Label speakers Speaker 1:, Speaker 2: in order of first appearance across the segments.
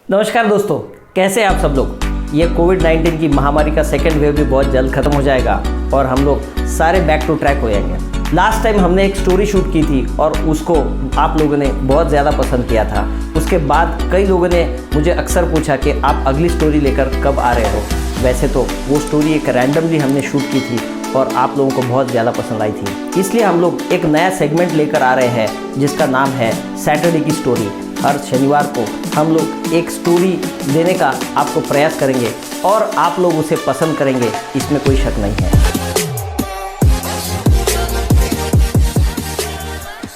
Speaker 1: नमस्कार दोस्तों, कैसे हैं आप सब लोग। ये कोविड-19 की महामारी का सेकेंड वेव भी बहुत जल्द खत्म हो जाएगा और हम लोग सारे बैक टू ट्रैक हो जाएंगे। लास्ट टाइम हमने एक स्टोरी शूट की थी और उसको आप लोगों ने बहुत ज़्यादा पसंद किया था। उसके बाद कई लोगों ने मुझे अक्सर पूछा कि आप अगली स्टोरी लेकर कब आ रहे हो। वैसे तो वो स्टोरी एक रैंडमली हमने शूट की थी और आप लोगों को बहुत ज़्यादा पसंद आई थी, इसलिए हम लोग एक नया सेगमेंट लेकर आ रहे हैं जिसका नाम है सैटरडे की स्टोरी। हर शनिवार को हम लोग एक स्टोरी देने का आपको प्रयास करेंगे और आप लोग उसे पसंद करेंगे, इसमें कोई शक नहीं है।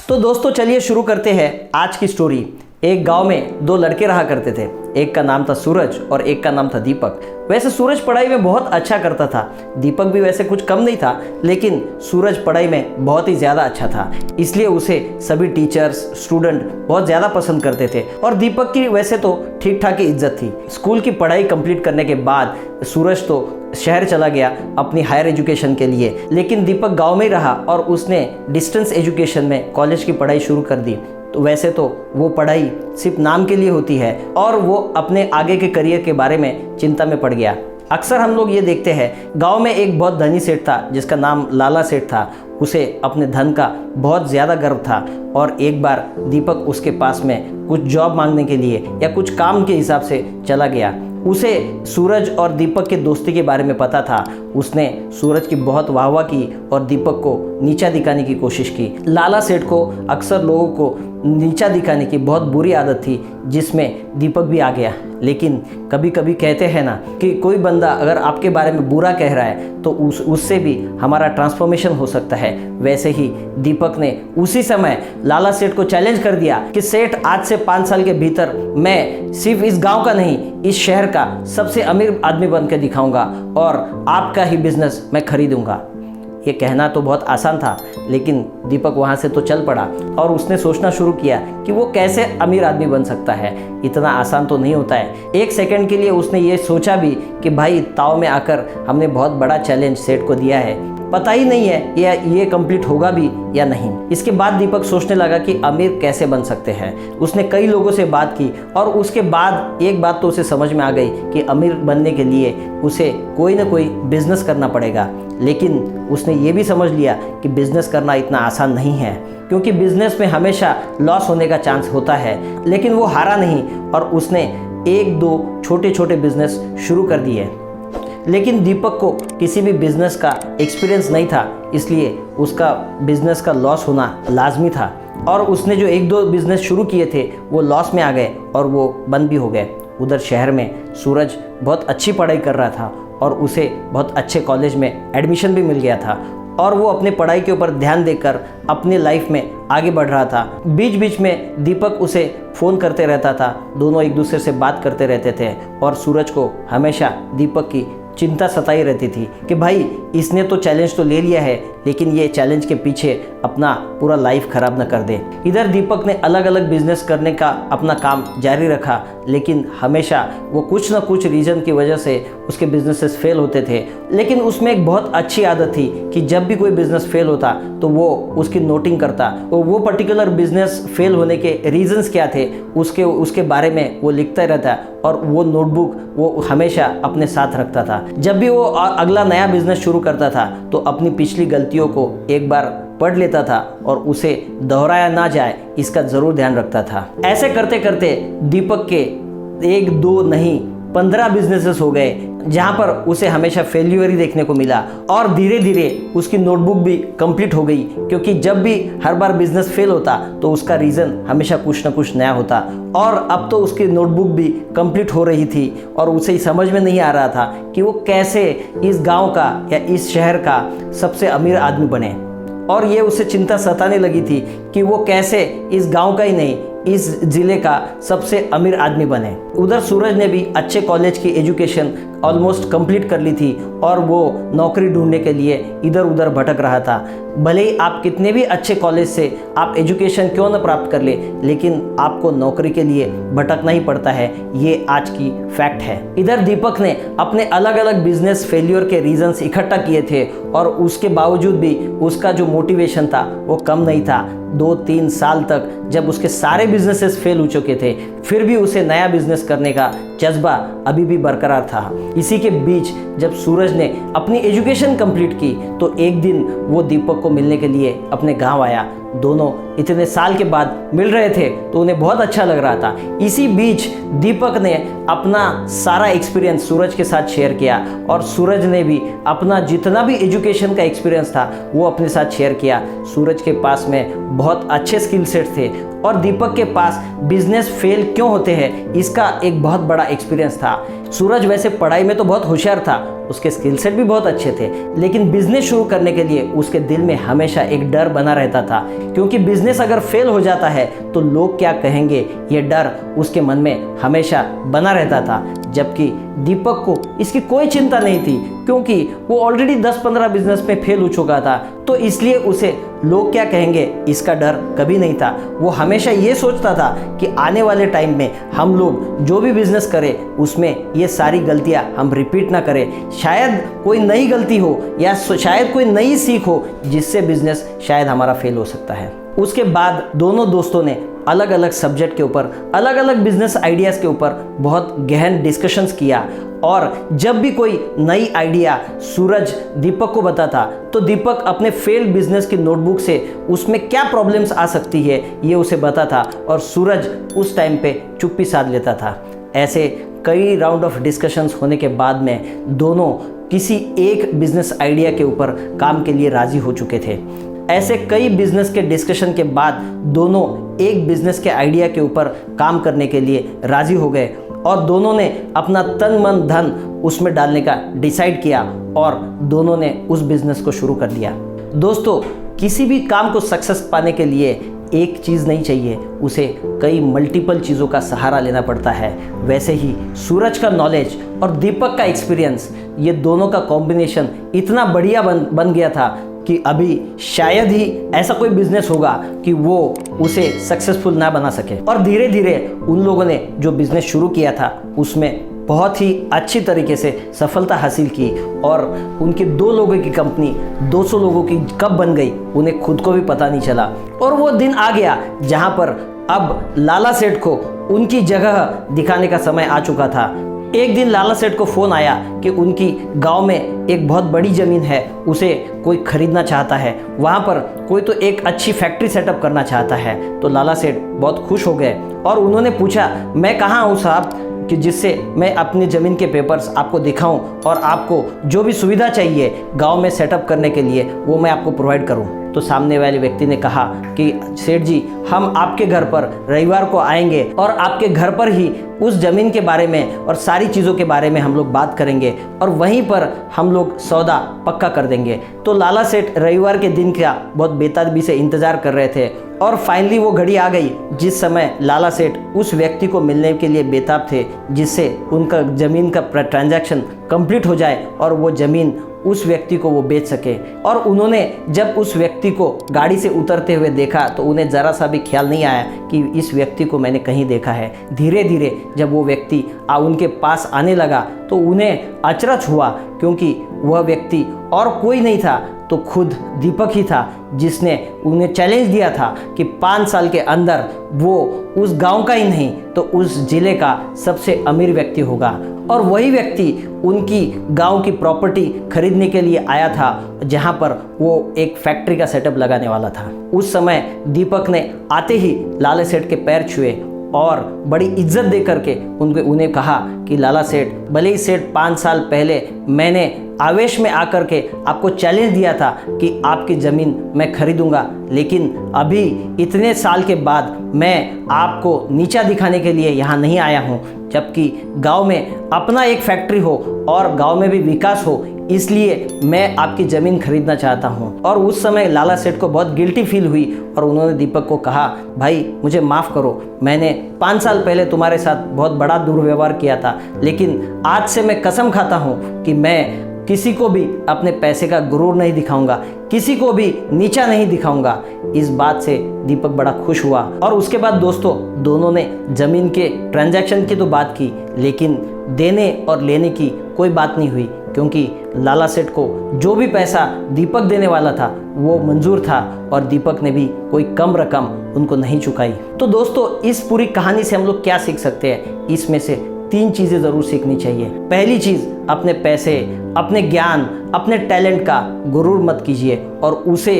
Speaker 1: तो दोस्तों चलिए शुरू करते हैं आज की स्टोरी। एक गांव में दो लड़के रहा करते थे। एक का नाम था सूरज और एक का नाम था दीपक। वैसे सूरज पढ़ाई में बहुत अच्छा करता था, दीपक भी वैसे कुछ कम नहीं था, लेकिन सूरज पढ़ाई में बहुत ही ज़्यादा अच्छा था, इसलिए उसे सभी टीचर्स स्टूडेंट बहुत ज़्यादा पसंद करते थे। और दीपक की वैसे तो ठीक ठाक ही इज्जत थी। स्कूल की पढ़ाई कंप्लीट करने के बाद सूरज तो शहर चला गया अपनी हायर एजुकेशन के लिए, लेकिन दीपक गाँव में ही रहा और उसने डिस्टेंस एजुकेशन में कॉलेज की पढ़ाई शुरू कर दी। तो वैसे तो वो पढ़ाई सिर्फ नाम के लिए होती है और वो अपने आगे के करियर के बारे में चिंता में पड़ गया। अक्सर हम लोग ये देखते हैं, गांव में एक बहुत धनी सेठ था जिसका नाम लाला सेठ था। उसे अपने धन का बहुत ज़्यादा गर्व था और एक बार दीपक उसके पास में कुछ जॉब मांगने के लिए या कुछ काम के हिसाब से चला गया। उसे सूरज और दीपक के दोस्ती के बारे में पता था। उसने सूरज की बहुत वाहवाह की और दीपक को नीचा दिखाने की कोशिश की। लाला सेठ को अक्सर लोगों को नीचा दिखाने की बहुत बुरी आदत थी, जिसमें दीपक भी आ गया। लेकिन कभी कभी कहते हैं ना कि कोई बंदा अगर आपके बारे में बुरा कह रहा है तो उससे भी हमारा ट्रांसफॉर्मेशन हो सकता है। वैसे ही दीपक ने उसी समय लाला सेठ को चैलेंज कर दिया कि सेठ, आज से 5 साल के भीतर मैं सिर्फ इस गांव का नहीं, इस शहर का सबसे अमीर आदमी बनकर दिखाऊंगा और आपका ही बिजनेस मैं खरीदूंगा। ये कहना तो बहुत आसान था, लेकिन दीपक वहाँ से तो चल पड़ा और उसने सोचना शुरू किया कि वो कैसे अमीर आदमी बन सकता है। इतना आसान तो नहीं होता है। एक सेकंड के लिए उसने ये सोचा भी कि भाई, ताव में आकर हमने बहुत बड़ा चैलेंज सेठ को दिया है, पता ही नहीं है ये कंप्लीट होगा भी या नहीं। इसके बाद दीपक सोचने लगा कि अमीर कैसे बन सकते हैं। उसने कई लोगों से बात की और उसके बाद एक बात तो उसे समझ में आ गई कि अमीर बनने के लिए उसे कोई ना कोई बिजनेस करना पड़ेगा। लेकिन उसने ये भी समझ लिया कि बिजनेस करना इतना आसान नहीं है, क्योंकि बिजनेस में हमेशा लॉस होने का चांस होता है। लेकिन वो हारा नहीं और उसने 1-2 छोटे छोटे बिजनेस शुरू कर दिए। लेकिन दीपक को किसी भी बिजनेस का एक्सपीरियंस नहीं था, इसलिए उसका बिजनेस का लॉस होना लाजमी था। और उसने जो 1-2 बिजनेस शुरू किए थे वो लॉस में आ गए और वो बंद भी हो गए। उधर शहर में सूरज बहुत अच्छी पढ़ाई कर रहा था और उसे बहुत अच्छे कॉलेज में एडमिशन भी मिल गया था और वो अपने पढ़ाई के ऊपर ध्यान देकर अपनी लाइफ में आगे बढ़ रहा था। बीच बीच में दीपक उसे फ़ोन करते रहता था, दोनों एक दूसरे से बात करते रहते थे और सूरज को हमेशा दीपक की चिंता सताई रहती थी कि भाई, इसने तो चैलेंज तो ले लिया है, लेकिन ये चैलेंज के पीछे अपना पूरा लाइफ ख़राब न कर दे। इधर दीपक ने अलग अलग बिजनेस करने का अपना काम जारी रखा, लेकिन हमेशा वो कुछ न कुछ रीज़न की वजह से उसके बिजनेसेस फेल होते थे। लेकिन उसमें एक बहुत अच्छी आदत थी कि जब भी कोई बिजनेस फेल होता तो वो उसकी नोटिंग करता, वो पर्टिकुलर बिजनेस फेल होने के रीजंस क्या थे उसके बारे में वो लिखता रहता और वो नोटबुक वो हमेशा अपने साथ रखता था। जब भी वो अगला नया बिजनेस शुरू करता था तो अपनी पिछली गलतियों को एक बार पढ़ लेता था और उसे दोहराया ना जाए इसका ज़रूर ध्यान रखता था। ऐसे करते करते दीपक के 1-2 नहीं 15 बिजनेसेस हो गए, जहाँ पर उसे हमेशा फेल्यूर ही देखने को मिला। और धीरे धीरे उसकी नोटबुक भी कंप्लीट हो गई, क्योंकि जब भी हर बार बिजनेस फेल होता तो उसका रीज़न हमेशा कुछ ना कुछ नया होता। और अब तो उसकी नोटबुक भी कंप्लीट हो रही थी और उसे समझ में नहीं आ रहा था कि वो कैसे इस गांव का या इस शहर का सबसे अमीर आदमी बने। और ये उसे चिंता सताने लगी थी कि वो कैसे इस गांव का ही नहीं, इस ज़िले का सबसे अमीर आदमी बने। उधर सूरज ने भी अच्छे कॉलेज की एजुकेशन ऑलमोस्ट कंप्लीट कर ली थी और वो नौकरी ढूंढने के लिए इधर उधर भटक रहा था। भले ही आप कितने भी अच्छे कॉलेज से आप एजुकेशन क्यों न प्राप्त कर ले, लेकिन आपको नौकरी के लिए भटकना ही पड़ता है। ये आज की फैक्ट है। इधर दीपक ने अपने अलग अलग बिजनेस फेल्योर के रीजंस इकट्ठा किए थे और उसके बावजूद भी उसका जो मोटिवेशन था वो कम नहीं था। 2-3 साल तक जब उसके सारे बिजनेसेस फेल हो चुके थे, फिर भी उसे नया बिजनेस करने का जज्बा अभी भी बरकरार था। इसी के बीच जब सूरज ने अपनी एजुकेशन कंप्लीट की तो एक दिन वो दीपक को मिलने के लिए अपने गांव आया। दोनों इतने साल के बाद मिल रहे थे तो उन्हें बहुत अच्छा लग रहा था। इसी बीच दीपक ने अपना सारा एक्सपीरियंस सूरज के साथ शेयर किया और सूरज ने भी अपना जितना भी एजुकेशन का एक्सपीरियंस था वो अपने साथ शेयर किया। सूरज के पास में बहुत अच्छे स्किल सेट थे और दीपक के पास बिजनेस फेल क्यों होते हैं इसका एक बहुत बड़ा एक्सपीरियंस था। सूरज वैसे पढ़ाई में तो बहुत होशियार था, उसके स्किल सेट भी बहुत अच्छे थे, लेकिन बिजनेस शुरू करने के लिए उसके दिल में हमेशा एक डर बना रहता था, क्योंकि बिजनेस अगर फेल हो जाता है तो लोग क्या कहेंगे, ये डर उसके मन में हमेशा बना रहता था। जबकि दीपक को इसकी कोई चिंता नहीं थी, क्योंकि वो ऑलरेडी 10-15 बिजनेस में फेल हो चुका था, तो इसलिए उसे लोग क्या कहेंगे इसका डर कभी नहीं था। वो हमेशा ये सोचता था कि आने वाले टाइम में हम लोग जो भी बिजनेस करें उसमें ये सारी गलतियां हम रिपीट ना करें। शायद कोई नई गलती हो या शायद कोई नई सीख हो जिससे बिजनेस शायद हमारा फेल हो सकता है। उसके बाद दोनों दोस्तों ने अलग अलग सब्जेक्ट के ऊपर, अलग अलग बिजनेस आइडियाज़ के ऊपर बहुत गहन डिस्कशंस किया और जब भी कोई नई आइडिया सूरज दीपक को बताता तो दीपक अपने फेल्ड बिजनेस की नोटबुक से उसमें क्या प्रॉब्लम्स आ सकती है ये उसे बताता और सूरज उस टाइम पे चुप्पी साध लेता था। ऐसे कई राउंड ऑफ डिस्कशंस होने के बाद में दोनों किसी एक बिजनेस आइडिया के ऊपर काम के लिए राज़ी हो चुके थे। ऐसे कई बिजनेस के डिस्कशन के बाद दोनों एक बिजनेस के आइडिया के ऊपर काम करने के लिए राज़ी हो गए और दोनों ने अपना तन मन धन उसमें डालने का डिसाइड किया और दोनों ने उस बिजनेस को शुरू कर दिया। दोस्तों, किसी भी काम को सक्सेस पाने के लिए एक चीज़ नहीं चाहिए, उसे कई मल्टीपल चीज़ों का सहारा लेना पड़ता है। वैसे ही सूरज का नॉलेज और दीपक का एक्सपीरियंस, ये दोनों का कॉम्बिनेशन इतना बढ़िया बन गया था कि अभी शायद ही ऐसा कोई बिजनेस होगा कि वो उसे सक्सेसफुल ना बना सके। और धीरे धीरे उन लोगों ने जो बिजनेस शुरू किया था उसमें बहुत ही अच्छी तरीके से सफलता हासिल की और उनके 2 लोगों की कंपनी 200 लोगों की कब बन गई उन्हें खुद को भी पता नहीं चला। और वो दिन आ गया जहां पर अब लाला सेठ को उनकी जगह दिखाने का समय आ चुका था। एक दिन लाला सेठ को फ़ोन आया कि उनकी गांव में एक बहुत बड़ी ज़मीन है, उसे कोई खरीदना चाहता है, वहाँ पर कोई तो एक अच्छी फैक्ट्री सेटअप करना चाहता है। तो लाला सेठ बहुत खुश हो गए और उन्होंने पूछा, मैं कहाँ हूँ साहब कि जिससे मैं अपनी ज़मीन के पेपर्स आपको दिखाऊं और आपको जो भी सुविधा चाहिए गांव में सेटअप करने के लिए वो मैं आपको प्रोवाइड करूं। तो सामने वाले व्यक्ति ने कहा कि सेठ जी, हम आपके घर पर रविवार को आएंगे और आपके घर पर ही उस ज़मीन के बारे में और सारी चीज़ों के बारे में हम लोग बात करेंगे और वहीं पर हम लोग सौदा पक्का कर देंगे। तो लाला सेठ रविवार के दिन का बहुत बेताबी से इंतज़ार कर रहे थे और फाइनली वो घड़ी आ गई जिस समय लाला सेठ उस व्यक्ति को मिलने के लिए बेताब थे जिससे उनका ज़मीन का ट्रांजैक्शन कंप्लीट हो जाए और वो ज़मीन उस व्यक्ति को वो बेच सके। और उन्होंने जब उस व्यक्ति को गाड़ी से उतरते हुए देखा तो उन्हें ज़रा सा भी ख्याल नहीं आया कि इस व्यक्ति को मैंने कहीं देखा है। धीरे धीरे जब वो व्यक्ति उनके पास आने लगा तो उन्हें अचरज हुआ, क्योंकि वह व्यक्ति और कोई नहीं था तो खुद दीपक ही था जिसने उन्हें चैलेंज दिया था कि 5 साल के अंदर वो उस गांव का ही नहीं तो उस ज़िले का सबसे अमीर व्यक्ति होगा। और वही व्यक्ति उनकी गांव की प्रॉपर्टी खरीदने के लिए आया था जहां पर वो एक फैक्ट्री का सेटअप लगाने वाला था। उस समय दीपक ने आते ही लाला सेठ के पैर छुए और बड़ी इज्जत दे करके उन्हें कहा कि लाला सेठ, भले ही सेठ 5 साल पहले मैंने आवेश में आकर के आपको चैलेंज दिया था कि आपकी ज़मीन मैं खरीदूंगा, लेकिन अभी इतने साल के बाद मैं आपको नीचा दिखाने के लिए यहाँ नहीं आया हूँ, जबकि गांव में अपना एक फैक्ट्री हो और गांव में भी विकास हो, इसलिए मैं आपकी ज़मीन खरीदना चाहता हूँ। और उस समय लाला सेठ को बहुत गिल्टी फील हुई और उन्होंने दीपक को कहा, भाई मुझे माफ़ करो, मैंने 5 साल पहले तुम्हारे साथ बहुत बड़ा दुर्व्यवहार किया था, लेकिन आज से मैं कसम खाता हूँ कि मैं किसी को भी अपने पैसे का गुरूर नहीं दिखाऊंगा, किसी को भी नीचा नहीं दिखाऊंगा। इस बात से दीपक बड़ा खुश हुआ और उसके बाद दोस्तों दोनों ने ज़मीन के ट्रांजैक्शन की तो बात की, लेकिन देने और लेने की कोई बात नहीं हुई, क्योंकि लाला सेठ को जो भी पैसा दीपक देने वाला था वो मंजूर था और दीपक ने भी कोई कम रकम उनको नहीं चुकाई। तो दोस्तों इस पूरी कहानी से हम लोग क्या सीख सकते हैं? इसमें से 3 चीज़ें ज़रूर सीखनी चाहिए। पहली चीज़, अपने पैसे, अपने ज्ञान, अपने टैलेंट का गुरूर मत कीजिए और उसे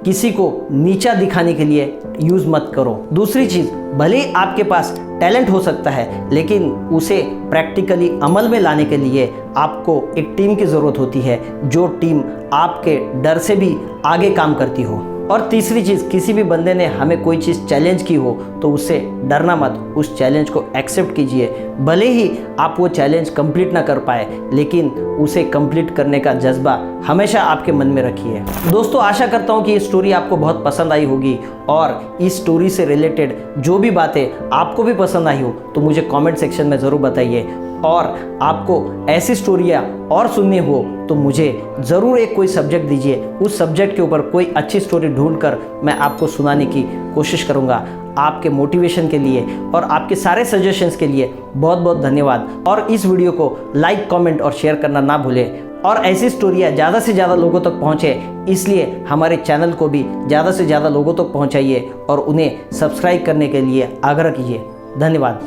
Speaker 1: किसी को नीचा दिखाने के लिए यूज़ मत करो। दूसरी चीज़, भले ही आपके पास टैलेंट हो सकता है, लेकिन उसे प्रैक्टिकली अमल में लाने के लिए आपको एक टीम की ज़रूरत होती है, जो टीम आपके डर से भी आगे काम करती हो। और तीसरी चीज़, किसी भी बंदे ने हमें कोई चीज़ चैलेंज की हो तो उससे डरना मत, उस चैलेंज को एक्सेप्ट कीजिए। भले ही आप वो चैलेंज कंप्लीट ना कर पाए, लेकिन उसे कंप्लीट करने का जज्बा हमेशा आपके मन में रखिए। दोस्तों आशा करता हूँ कि ये स्टोरी आपको बहुत पसंद आई होगी और इस स्टोरी से रिलेटेड जो भी बातें आपको भी पसंद आई हो तो मुझे कमेंट सेक्शन में ज़रूर बताइए। और आपको ऐसी स्टोरियाँ और सुननी हो तो मुझे ज़रूर एक कोई सब्जेक्ट दीजिए, उस सब्जेक्ट के ऊपर कोई अच्छी स्टोरी ढूंढकर मैं आपको सुनाने की कोशिश करूँगा। आपके मोटिवेशन के लिए और आपके सारे सजेशंस के लिए बहुत बहुत धन्यवाद। और इस वीडियो को लाइक, कमेंट और शेयर करना ना भूलें और ऐसी स्टोरियाँ ज़्यादा से ज़्यादा लोगों तक पहुँचे, इसलिए हमारे चैनल को भी ज़्यादा से ज़्यादा लोगों तक पहुँचाइए और उन्हें सब्सक्राइब करने के लिए आग्रह कीजिए। धन्यवाद।